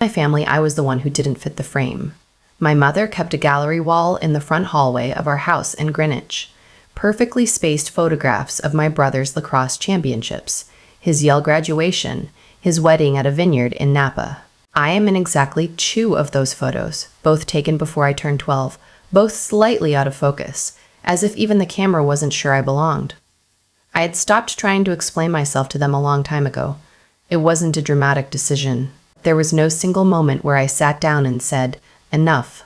My family, I was the one who didn't fit the frame. My mother kept a gallery wall in the front hallway of our house in Greenwich. Perfectly spaced photographs of my brother's lacrosse championships, his Yale graduation, his wedding at a vineyard in Napa. I am in exactly 2 of those photos, both taken before I turned 12, both slightly out of focus, as if even the camera wasn't sure I belonged. I had stopped trying to explain myself to them a long time ago. It wasn't a dramatic decision. There was no single moment where I sat down and said, enough.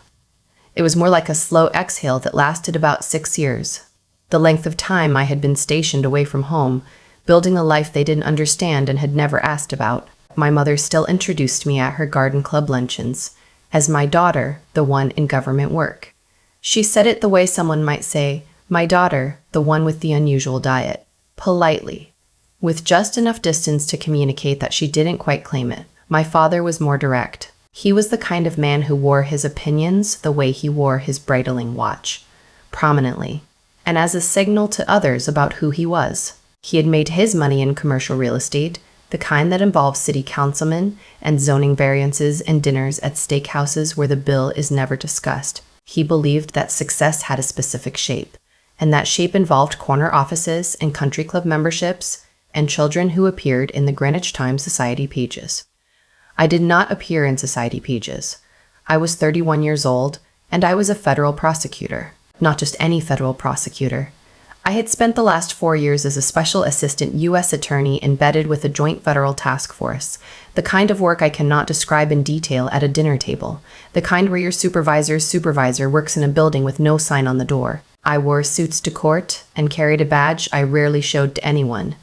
It was more like a slow exhale that lasted about 6 years. The length of time I had been stationed away from home, building a life they didn't understand and had never asked about. My mother still introduced me at her garden club luncheons as my daughter, the one in government work. She said it the way someone might say, my daughter, the one with the unusual diet, politely, with just enough distance to communicate that she didn't quite claim it. My father was more direct. He was the kind of man who wore his opinions the way he wore his bridling watch, prominently, and as a signal to others about who he was. He had made his money in commercial real estate, the kind that involves city councilmen and zoning variances and dinners at steakhouses where the bill is never discussed. He believed that success had a specific shape, and that shape involved corner offices and country club memberships and children who appeared in the Greenwich Times Society pages. I did not appear in society pages. I was 31 years old, and I was a federal prosecutor. Not just any federal prosecutor. I had spent the last 4 years as a special assistant U.S. attorney embedded with a joint federal task force, the kind of work I cannot describe in detail at a dinner table, the kind where your supervisor's supervisor works in a building with no sign on the door. I wore suits to court and carried a badge I rarely showed to anyone.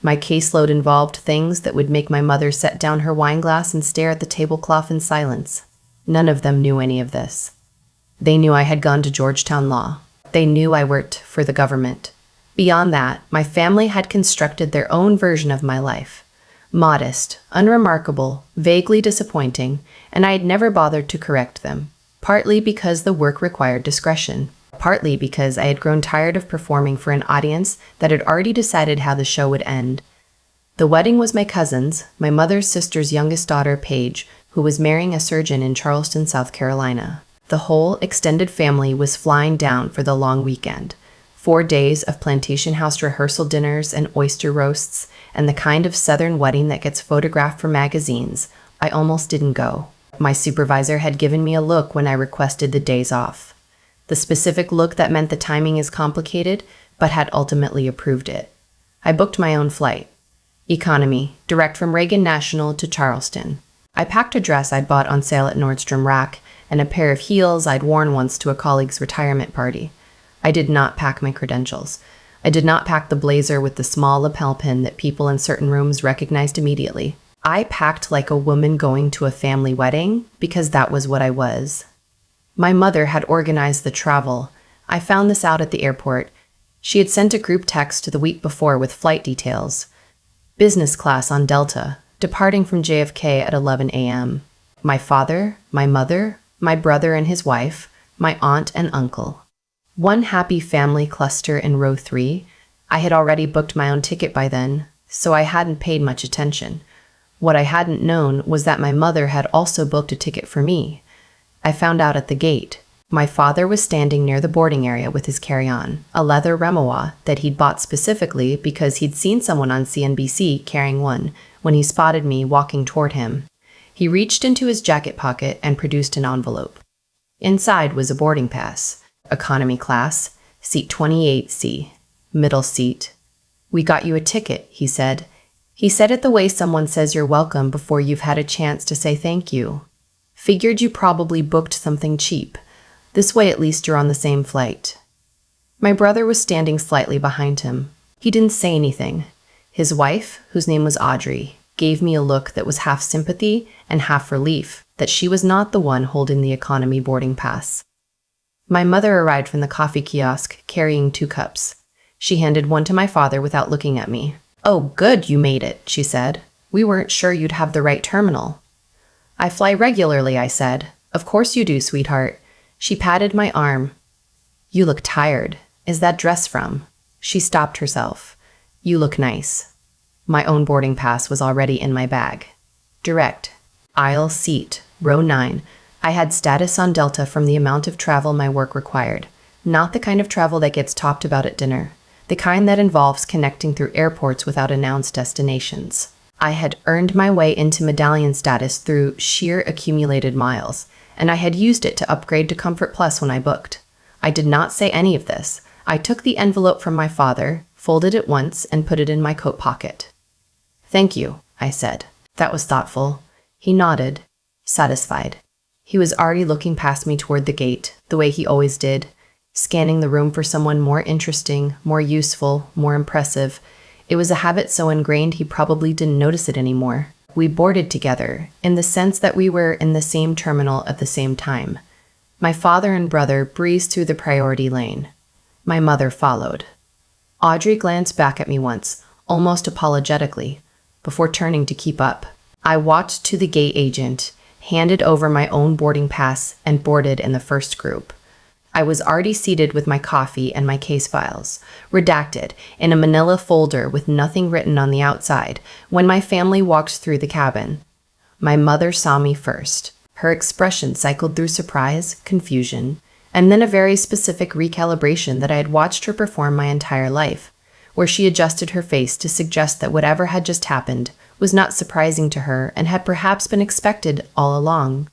My caseload involved things that would make my mother set down her wine glass and stare at the tablecloth in silence. None of them knew any of this. They knew I had gone to Georgetown Law. They knew I worked for the government. Beyond that, my family had constructed their own version of my life. Modest, unremarkable, vaguely disappointing, and I had never bothered to correct them, partly because the work required discretion, partly because I had grown tired of performing for an audience that had already decided how the show would end. The wedding was my cousin's, my mother's sister's youngest daughter, Paige, who was marrying a surgeon in Charleston, South Carolina. The whole extended family was flying down for the long weekend. 4 days of plantation house rehearsal dinners and oyster roasts, and the kind of Southern wedding that gets photographed for magazines. I almost didn't go. My supervisor had given me a look when I requested the days off. The specific look that meant the timing is complicated, but had ultimately approved it. I booked my own flight. Economy, direct from Reagan National to Charleston. I packed a dress I'd bought on sale at Nordstrom Rack and a pair of heels I'd worn once to a colleague's retirement party. I did not pack my credentials. I did not pack the blazer with the small lapel pin that people in certain rooms recognized immediately. I packed like a woman going to a family wedding because that was what I was. My mother had organized the travel. I found this out at the airport. She had sent a group text the week before with flight details. Business class on Delta, departing from JFK at 11 a.m. My father, my mother, my brother and his wife, my aunt and uncle. One happy family cluster in row 3. I had already booked my own ticket by then, so I hadn't paid much attention. What I hadn't known was that my mother had also booked a ticket for me. I found out at the gate. My father was standing near the boarding area with his carry-on, a leather remois that he'd bought specifically because he'd seen someone on CNBC carrying one when he spotted me walking toward him. He reached into his jacket pocket and produced an envelope. Inside was a boarding pass. Economy class, seat 28C, middle seat. "We got you a ticket," he said. He said it the way someone says you're welcome before you've had a chance to say thank you. Figured you probably booked something cheap. This way at least you're on the same flight. My brother was standing slightly behind him. He didn't say anything. His wife, whose name was Audrey, gave me a look that was half sympathy and half relief that she was not the one holding the economy boarding pass. My mother arrived from the coffee kiosk carrying 2 cups. She handed one to my father without looking at me. "Oh, good, you made it," she said. "We weren't sure you'd have the right terminal." "I fly regularly," I said. "Of course you do, sweetheart." She patted my arm. "You look tired. Is that dress from?" She stopped herself. "You look nice." My own boarding pass was already in my bag. Direct. Aisle seat, row 9. I had status on Delta from the amount of travel my work required. Not the kind of travel that gets talked about at dinner. The kind that involves connecting through airports without announced destinations. I had earned my way into medallion status through sheer accumulated miles, and I had used it to upgrade to Comfort Plus when I booked. I did not say any of this. I took the envelope from my father, folded it once, and put it in my coat pocket. "Thank you," I said. That was thoughtful. He nodded, satisfied. He was already looking past me toward the gate, the way he always did, scanning the room for someone more interesting, more useful, more impressive. It was a habit so ingrained he probably didn't notice it anymore. We boarded together, in the sense that we were in the same terminal at the same time. My father and brother breezed through the priority lane. My mother followed. Audrey glanced back at me once, almost apologetically, before turning to keep up. I walked to the gate agent, handed over my own boarding pass, and boarded in the first group. I was already seated with my coffee and my case files, redacted, in a manila folder with nothing written on the outside, when my family walked through the cabin. My mother saw me first. Her expression cycled through surprise, confusion, and then a very specific recalibration that I had watched her perform my entire life, where she adjusted her face to suggest that whatever had just happened was not surprising to her and had perhaps been expected all along.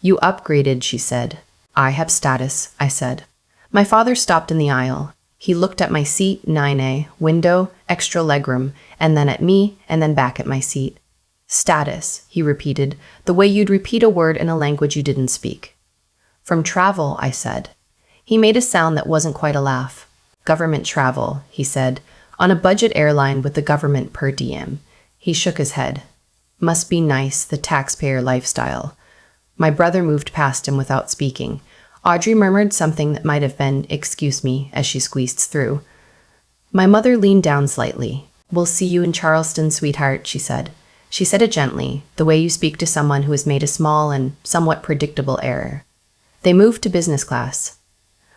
"You upgraded," she said. "I have status," I said. My father stopped in the aisle. He looked at my seat, 9A, window, extra legroom, and then at me, and then back at my seat. "Status," he repeated, the way you'd repeat a word in a language you didn't speak. "From travel," I said. He made a sound that wasn't quite a laugh. "Government travel," he said, "on a budget airline with the government per diem." He shook his head. "Must be nice, the taxpayer lifestyle." My brother moved past him without speaking. Audrey murmured something that might have been, "Excuse me," as she squeezed through. My mother leaned down slightly. "We'll see you in Charleston, sweetheart," she said. She said it gently, the way you speak to someone who has made a small and somewhat predictable error. They moved to business class.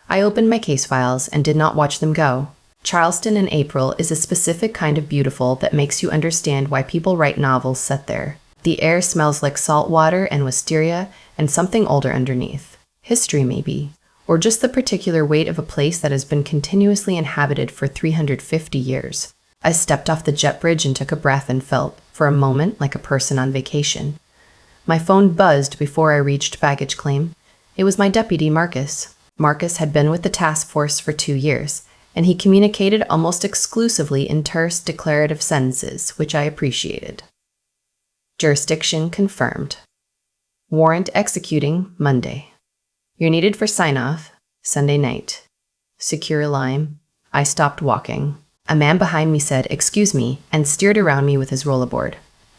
I opened my case files and did not watch them go. Charleston in April is a specific kind of beautiful that makes you understand why people write novels set there. The air smells like salt water and wisteria and something older underneath. History, maybe. Or just the particular weight of a place that has been continuously inhabited for 350 years. I stepped off the jet bridge and took a breath and felt, for a moment, like a person on vacation. My phone buzzed before I reached baggage claim. It was my deputy, Marcus. Marcus had been with the task force for 2 years, and he communicated almost exclusively in terse declarative sentences, which I appreciated. Jurisdiction confirmed. Warrant executing Monday. You're needed for sign-off Sunday night. Secure lime. I stopped walking. A man behind me said, "Excuse me," and steered around me with his rollerboard.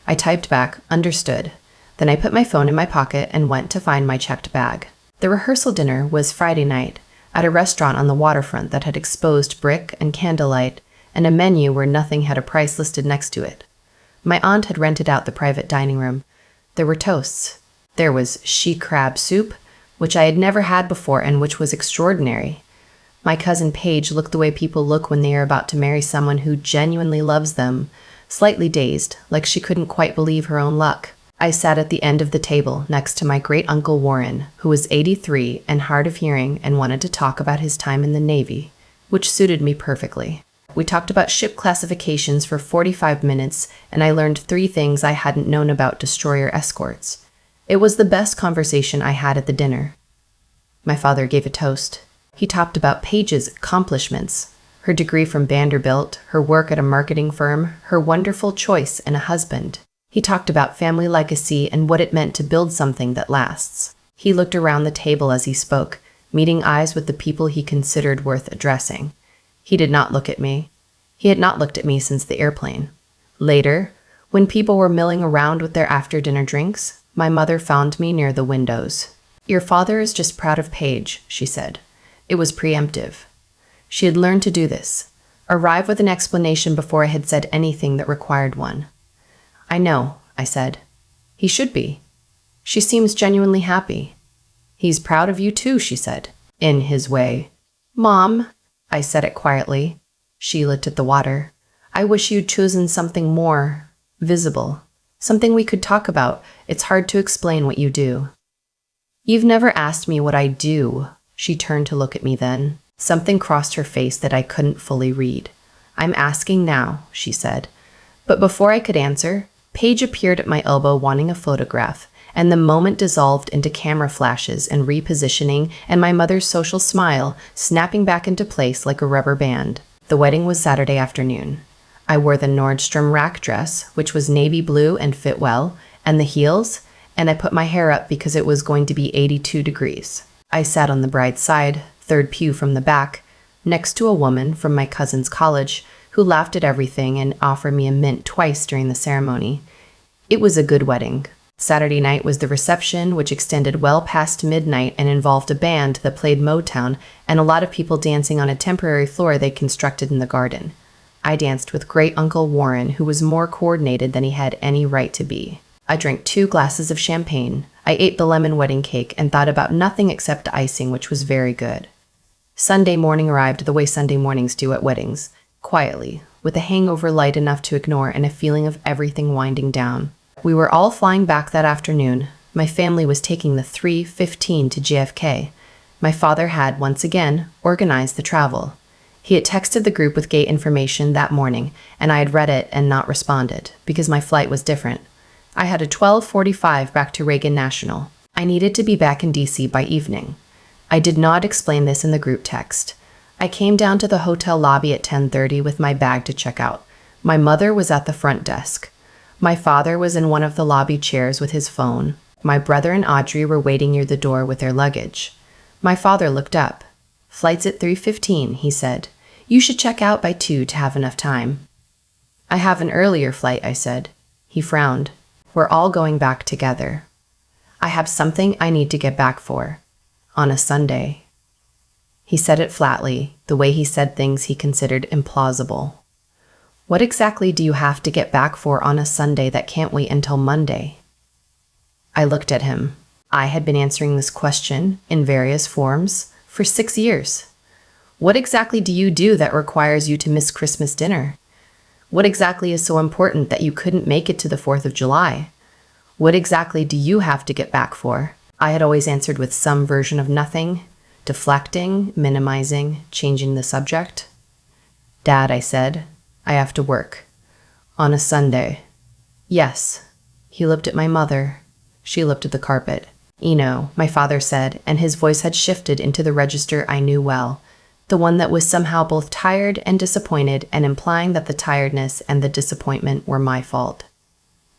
I typed back, "Understood." Then I put my phone in my pocket and went to find my checked bag. The rehearsal dinner was Friday night at a restaurant on the waterfront that had exposed brick and candlelight and a menu where nothing had a price listed next to it. My aunt had rented out the private dining room. There were toasts. There was she crab soup, which I had never had before and which was extraordinary. My cousin Paige looked the way people look when they are about to marry someone who genuinely loves them, slightly dazed, like she couldn't quite believe her own luck. I sat at the end of the table next to my great-uncle Warren, who was 83 and hard of hearing and wanted to talk about his time in the Navy, which suited me perfectly. We talked about ship classifications for 45 minutes, and I learned 3 things I hadn't known about destroyer escorts. It was the best conversation I had at the dinner. My father gave a toast. He talked about Paige's accomplishments, her degree from Vanderbilt, her work at a marketing firm, her wonderful choice in a husband. He talked about family legacy and what it meant to build something that lasts. He looked around the table as he spoke, meeting eyes with the people he considered worth addressing. He did not look at me. He had not looked at me since the airplane. Later, when people were milling around with their after-dinner drinks, my mother found me near the windows. "Your father is just proud of Paige," she said. It was preemptive. She had learned to do this, arrive with an explanation before I had said anything that required one. "I know," I said. "He should be. She seems genuinely happy." "He's proud of you too," she said, in his way. "Mom," I said it quietly. She looked at the water. "I wish you'd chosen something more visible, Something we could talk about. It's hard to explain what you do. You've never asked me what I do. She turned to look at me then. Something crossed her face that I couldn't fully read. I'm asking now, she said. But before I could answer, Paige appeared at my elbow wanting a photograph, and the moment dissolved into camera flashes and repositioning and my mother's social smile snapping back into place like a rubber band. The wedding was Saturday afternoon. I wore the Nordstrom rack dress, which was navy blue and fit well, and the heels, and I put my hair up because it was going to be 82 degrees. I sat on the bride's side, third pew from the back, next to a woman from my cousin's college who laughed at everything and offered me a mint twice during the ceremony. It was a good wedding. Saturday night was the reception, which extended well past midnight and involved a band that played Motown and a lot of people dancing on a temporary floor they constructed in the garden. I danced with great Uncle Warren, who was more coordinated than he had any right to be. I drank 2 glasses of champagne. I ate the lemon wedding cake and thought about nothing except the icing, which was very good. Sunday morning arrived the way Sunday mornings do at weddings, quietly, with a hangover light enough to ignore and a feeling of everything winding down. We were all flying back that afternoon. My family was taking the 3:15 to JFK. My father had, once again, organized the travel. He had texted the group with gate information that morning, and I had read it and not responded, because my flight was different. I had a 12:45 back to Reagan National. I needed to be back in DC by evening. I did not explain this in the group text. I came down to the hotel lobby at 10:30 with my bag to check out. My mother was at the front desk. My father was in one of the lobby chairs with his phone. My brother and Audrey were waiting near the door with their luggage. My father looked up. "Flight's at 3:15, he said. "You should check out by 2 to have enough time." "I have an earlier flight," I said. He frowned. "We're all going back together." "I have something I need to get back for. On a Sunday." He said it flatly, the way he said things he considered implausible. "What exactly do you have to get back for on a Sunday that can't wait until Monday?" I looked at him. I had been answering this question, in various forms, for 6 years. What exactly do you do that requires you to miss Christmas dinner? What exactly is so important that you couldn't make it to the 4th of July? What exactly do you have to get back for? I had always answered with some version of nothing, deflecting, minimizing, changing the subject. "Dad," I said, "I have to work. On a Sunday." "Yes." He looked at my mother. She looked at the carpet. "Eno," my father said, and his voice had shifted into the register I knew well, the one that was somehow both tired and disappointed and implying that the tiredness and the disappointment were my fault.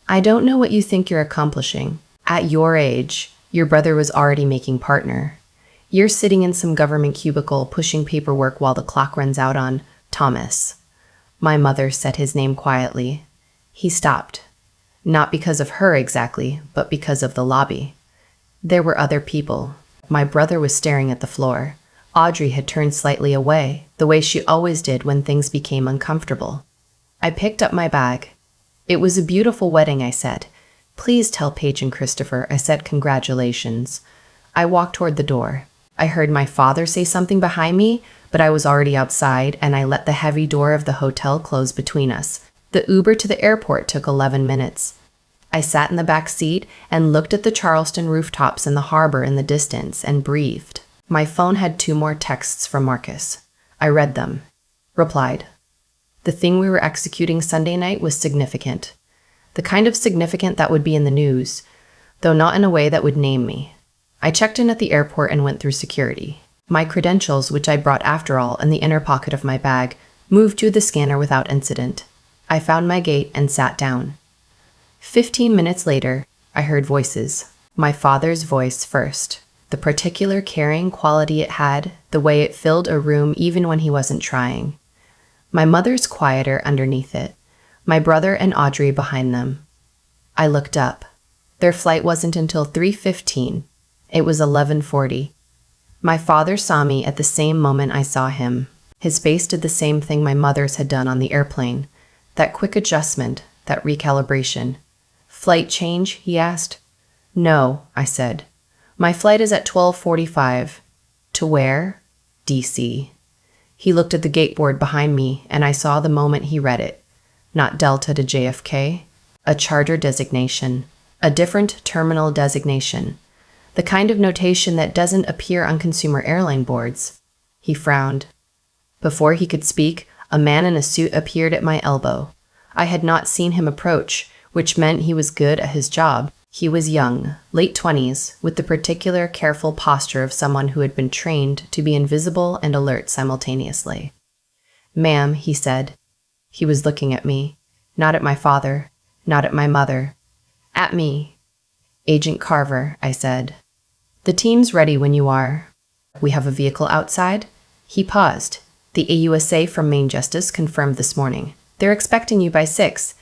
"I don't know what you think you're accomplishing. At your age, your brother was already making partner. You're sitting in some government cubicle pushing paperwork while the clock runs out on Thomas." My mother said his name quietly. He stopped. Not because of her exactly, but because of the lobby. There were other people. My brother was staring at the floor. Audrey had turned slightly away, the way she always did when things became uncomfortable. I picked up my bag. "It was a beautiful wedding," I said. "Please tell Paige and Christopher I said congratulations." I walked toward the door. I heard my father say something behind me, but I was already outside, and I let the heavy door of the hotel close between us. The Uber to the airport took 11 minutes. I sat in the back seat and looked at the Charleston rooftops and the harbor in the distance and breathed. My phone had 2 more texts from Marcus. I read them. Replied. The thing we were executing Sunday night was significant. The kind of significant that would be in the news, though not in a way that would name me. I checked in at the airport and went through security. My credentials, which I brought after all in the inner pocket of my bag, moved through the scanner without incident. I found my gate and sat down. 15 minutes later, I heard voices. My father's voice first. The particular caring quality it had, the way it filled a room even when he wasn't trying. My mother's quieter underneath it. My brother and Audrey behind them. I looked up. Their flight wasn't until 3:15. It was 11:40. My father saw me at the same moment I saw him. His face did the same thing my mother's had done on the airplane. That quick adjustment, that recalibration. "Flight change?" he asked. "No," I said. "My flight is at 12:45. "To where?" "DC." He looked at the gate board behind me, and I saw the moment he read it. Not Delta to JFK. A charter designation. A different terminal designation. The kind of notation that doesn't appear on consumer airline boards. He frowned. Before he could speak, a man in a suit appeared at my elbow. I had not seen him approach, which meant he was good at his job. He was young, late 20s, with the particular careful posture of someone who had been trained to be invisible and alert simultaneously. "Ma'am," he said. He was looking at me, not at my father, not at my mother. At me. "Agent Carver," I said. "The team's ready when you are." "We have a vehicle outside?" He paused. "The AUSA from Main Justice confirmed this morning. They're expecting you by 6.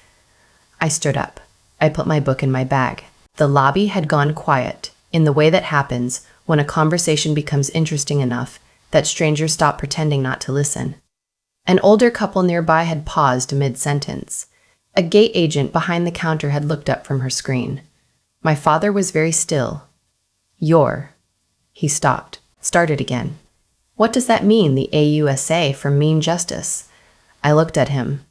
I stood up. I put my book in my bag. The lobby had gone quiet, in the way that happens when a conversation becomes interesting enough that strangers stop pretending not to listen. An older couple nearby had paused mid-sentence. A gate agent behind the counter had looked up from her screen. My father was very still. He stopped, started again. "What does that mean, the AUSA from Mean Justice?" I looked at him.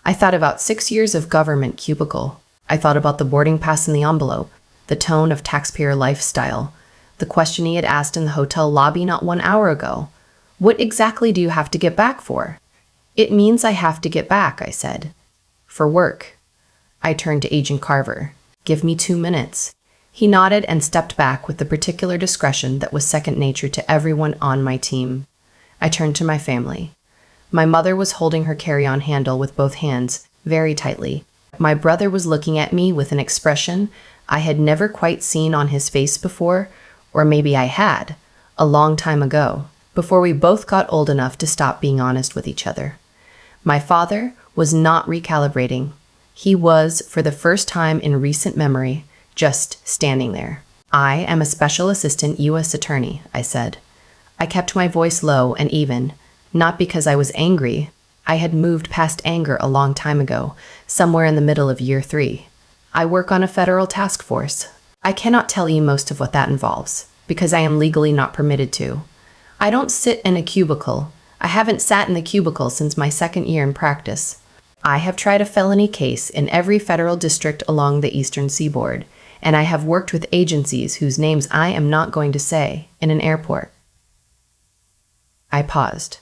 I thought about 6 years of government cubicle. I thought about the boarding pass in the envelope, the tone of taxpayer lifestyle, the question he had asked in the hotel lobby not 1 hour ago. "What exactly do you have to get back for?" "It means I have to get back," I said. "For work." I turned to Agent Carver. "Give me 2 minutes." He nodded and stepped back with the particular discretion that was second nature to everyone on my team. I turned to my family. My mother was holding her carry-on handle with both hands, very tightly. My brother was looking at me with an expression I had never quite seen on his face before, or maybe I had, a long time ago, before we both got old enough to stop being honest with each other. My father was not recalibrating. He was, for the first time in recent memory, just standing there. "I am a Special Assistant U.S. Attorney," I said. I kept my voice low and even, not because I was angry. I had moved past anger a long time ago, somewhere in the middle of year 3. "I work on a federal task force. I cannot tell you most of what that involves, because I am legally not permitted to. I don't sit in a cubicle. I haven't sat in the cubicle since my 2nd year in practice. I have tried a felony case in every federal district along the eastern seaboard, and I have worked with agencies whose names I am not going to say in an airport." I paused.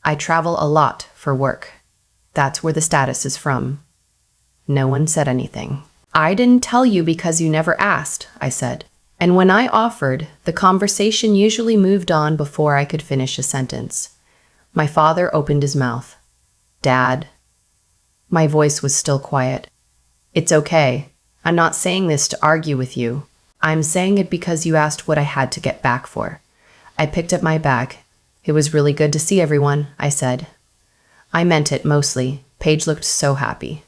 "I travel a lot for work. That's where the status is from." No one said anything. "I didn't tell you because you never asked," I said. And when I offered, the conversation usually moved on before I could finish a sentence. My father opened his mouth. "Dad." My voice was still quiet. "It's okay. I'm not saying this to argue with you. I'm saying it because you asked what I had to get back for." I picked up my bag. "It was really good to see everyone," I said. I meant it mostly. Paige looked so happy.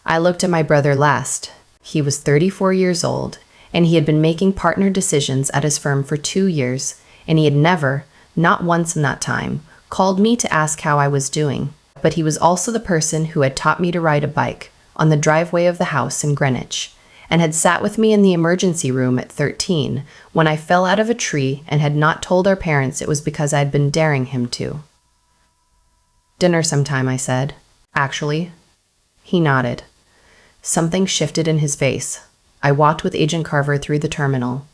I looked at my brother last. He was 34 years old, and he had been making partner decisions at his firm for 2 years, and he had never, not once in that time, called me to ask how I was doing. But he was also the person who had taught me to ride a bike on the driveway of the house in Greenwich, and had sat with me in the emergency room at 13 when I fell out of a tree and had not told our parents it was because I had been daring him to. "Dinner sometime," I said. "Actually." He nodded. Something shifted in his face. I walked with Agent Carver through the terminal.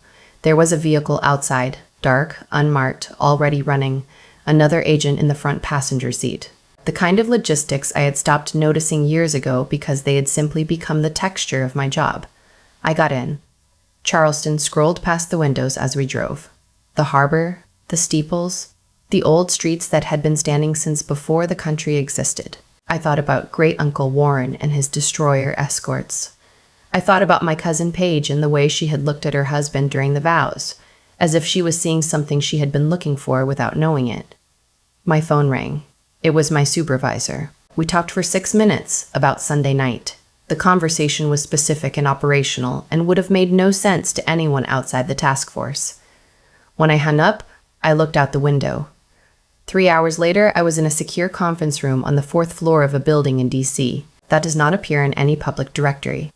There was a vehicle outside, dark, unmarked, already running, another agent in the front passenger seat. The kind of logistics I had stopped noticing years ago because they had simply become the texture of my job. I got in. Charleston scrolled past the windows as we drove. The harbor, the steeples, the old streets that had been standing since before the country existed. I thought about Great Uncle Warren and his destroyer escorts. I thought about my cousin Paige and the way she had looked at her husband during the vows, as if she was seeing something she had been looking for without knowing it. My phone rang. It was my supervisor. We talked for 6 minutes about Sunday night. The conversation was specific and operational and would have made no sense to anyone outside the task force. When I hung up, I looked out the window. 3 hours later, I was in a secure conference room on the 4th floor of a building in D.C. that does not appear in any public directory.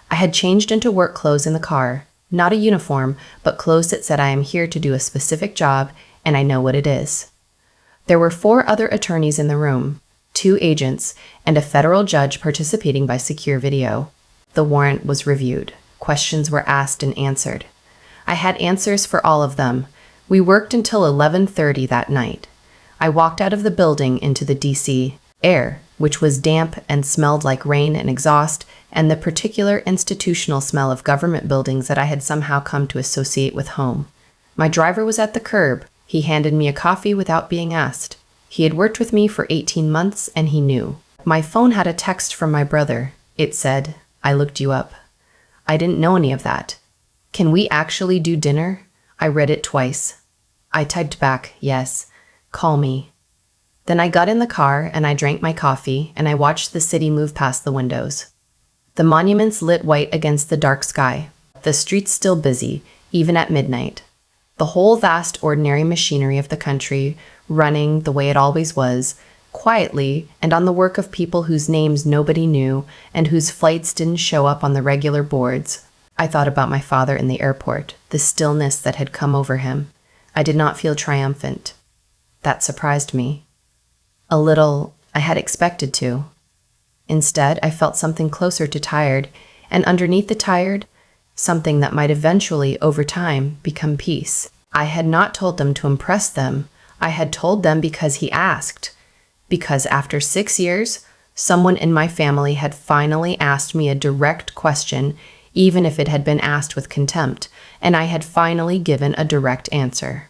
I had changed into work clothes in the car, not a uniform, but clothes that said I am here to do a specific job and I know what it is. There were 4 other attorneys in the room, 2 agents, and a federal judge participating by secure video. The warrant was reviewed. Questions were asked and answered. I had answers for all of them. We worked until 11:30 that night. I walked out of the building into the DC air, which was damp and smelled like rain and exhaust, and the particular institutional smell of government buildings that I had somehow come to associate with home. My driver was at the curb. He handed me a coffee without being asked. He had worked with me for 18 months, and he knew. My phone had a text from my brother. It said, "I looked you up." I didn't know any of that. "Can we actually do dinner?" I read it twice. I typed back, "Yes. Call me." Then I got in the car and I drank my coffee and I watched the city move past the windows. The monuments lit white against the dark sky. The streets still busy, even at midnight. The whole vast ordinary machinery of the country running the way it always was, quietly and on the work of people whose names nobody knew and whose flights didn't show up on the regular boards. I thought about my father in the airport, the stillness that had come over him. I did not feel triumphant. That surprised me. A little, I had expected to. Instead, I felt something closer to tired, and underneath the tired, something that might eventually, over time, become peace. I had not told them to impress them. I had told them because he asked. Because after 6 years, someone in my family had finally asked me a direct question, even if it had been asked with contempt, and I had finally given a direct answer.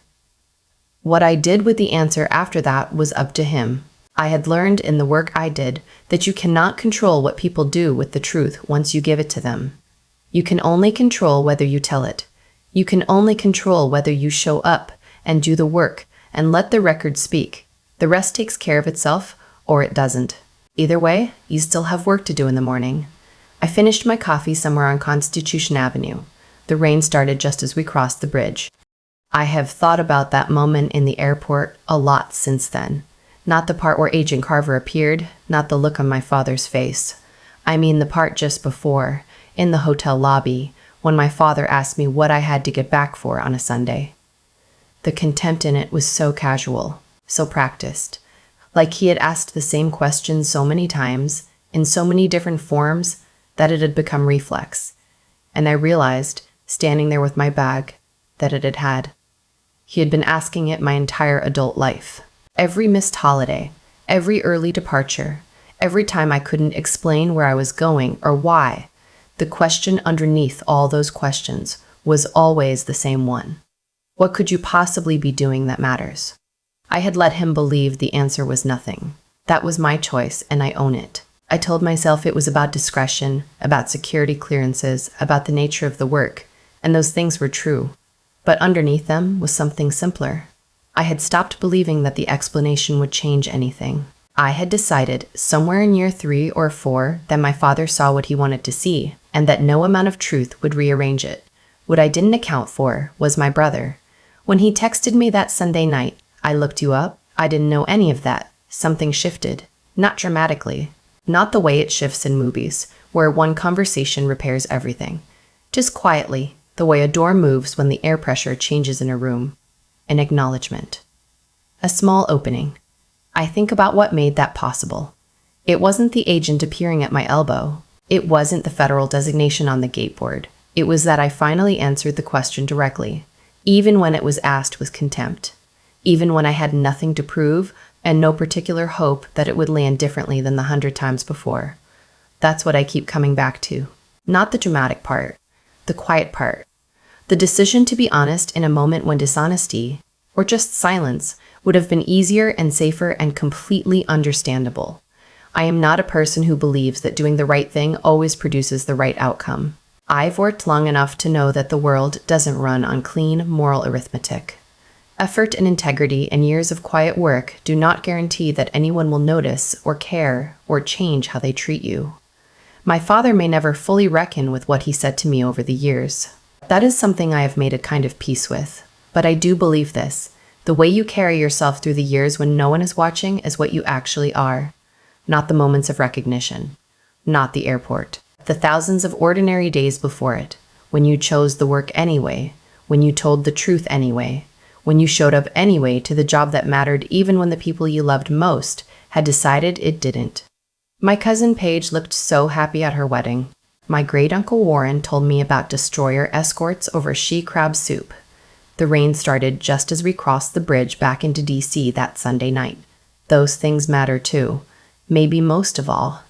What I did with the answer after that was up to him. I had learned in the work I did that you cannot control what people do with the truth once you give it to them. You can only control whether you tell it. You can only control whether you show up and do the work and let the record speak. The rest takes care of itself, or it doesn't. Either way, you still have work to do in the morning. I finished my coffee somewhere on Constitution Avenue. The rain started just as we crossed the bridge. I have thought about that moment in the airport a lot since then. Not the part where Agent Carver appeared, not the look on my father's face. I mean the part just before, in the hotel lobby, when my father asked me what I had to get back for on a Sunday. The contempt in it was so casual, so practiced. Like he had asked the same question so many times, in so many different forms, that it had become reflex. And I realized, standing there with my bag, that it had. He had been asking it my entire adult life. Every missed holiday, every early departure, every time I couldn't explain where I was going or why, the question underneath all those questions was always the same one. What could you possibly be doing that matters? I had let him believe the answer was nothing. That was my choice, and I own it. I told myself it was about discretion, about security clearances, about the nature of the work, and those things were true. But underneath them was something simpler. I had stopped believing that the explanation would change anything. I had decided, somewhere in year 3 or 4, that my father saw what he wanted to see, and that no amount of truth would rearrange it. What I didn't account for was my brother. When he texted me that Sunday night, "I looked you up," I didn't know any of that. Something shifted. Not dramatically. Not the way it shifts in movies, where one conversation repairs everything. Just quietly, the way a door moves when the air pressure changes in a room. An acknowledgement. A small opening. I think about what made that possible. It wasn't the agent appearing at my elbow. It wasn't the federal designation on the gateboard. It was that I finally answered the question directly, even when it was asked with contempt. Even when I had nothing to prove and no particular hope that it would land differently than the 100 times before. That's what I keep coming back to. Not the dramatic part, the quiet part. The decision to be honest in a moment when dishonesty, or just silence, would have been easier and safer and completely understandable. I am not a person who believes that doing the right thing always produces the right outcome. I've worked long enough to know that the world doesn't run on clean moral arithmetic. Effort and integrity and years of quiet work do not guarantee that anyone will notice or care or change how they treat you. My father may never fully reckon with what he said to me over the years. That is something I have made a kind of peace with. But I do believe this. The way you carry yourself through the years when no one is watching is what you actually are. Not the moments of recognition. Not the airport. The thousands of ordinary days before it. When you chose the work anyway. When you told the truth anyway. When you showed up anyway to the job that mattered even when the people you loved most had decided it didn't. My cousin Paige looked so happy at her wedding. My great-uncle Warren told me about destroyer escorts over she-crab soup. The rain started just as we crossed the bridge back into D.C. that Sunday night. Those things matter too. Maybe most of all,